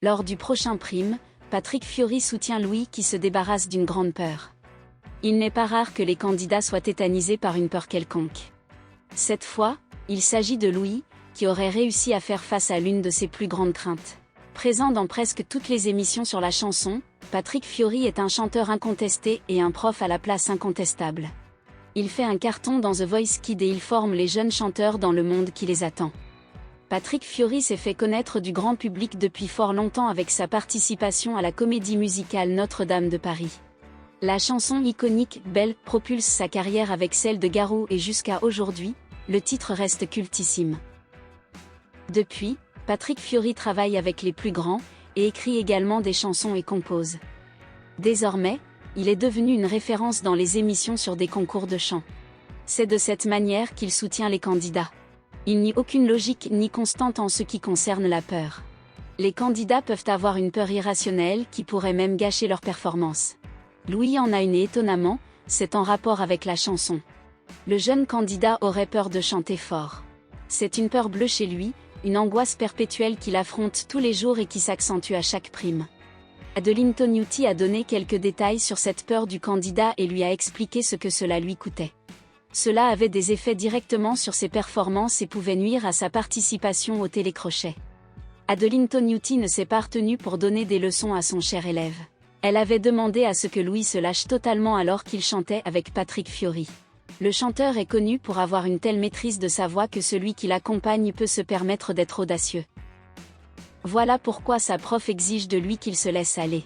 Lors du prochain prime, Patrick Fiori soutient Louis qui se débarrasse d'une grande peur. Il n'est pas rare que les candidats soient tétanisés par une peur quelconque. Cette fois, il s'agit de Louis, qui aurait réussi à faire face à l'une de ses plus grandes craintes. Présent dans presque toutes les émissions sur la chanson, Patrick Fiori est un chanteur incontesté et un prof à la place incontestable. Il fait un carton dans The Voice Kids et il forme les jeunes chanteurs dans le monde qui les attend. Patrick Fiori s'est fait connaître du grand public depuis fort longtemps avec sa participation à la comédie musicale Notre-Dame de Paris. La chanson iconique Belle propulse sa carrière avec celle de Garou et jusqu'à aujourd'hui, le titre reste cultissime. Depuis, Patrick Fiori travaille avec les plus grands et écrit également des chansons et compose. Désormais, il est devenu une référence dans les émissions sur des concours de chant. C'est de cette manière qu'il soutient les candidats. Il n'y a aucune logique ni constante en ce qui concerne la peur. Les candidats peuvent avoir une peur irrationnelle qui pourrait même gâcher leur performance. Louis en a une et étonnamment, c'est en rapport avec la chanson. Le jeune candidat aurait peur de chanter fort. C'est une peur bleue chez lui, une angoisse perpétuelle qu'il affronte tous les jours et qui s'accentue à chaque prime. Adeline Tognuti a donné quelques détails sur cette peur du candidat et lui a expliqué ce que cela lui coûtait. Cela avait des effets directement sur ses performances et pouvait nuire à sa participation au télécrochet. Adeline Tognuti ne s'est pas retenue pour donner des leçons à son cher élève. Elle avait demandé à ce que Louis se lâche totalement alors qu'il chantait avec Patrick Fiori. Le chanteur est connu pour avoir une telle maîtrise de sa voix que celui qui l'accompagne peut se permettre d'être audacieux. Voilà pourquoi sa prof exige de lui qu'il se laisse aller.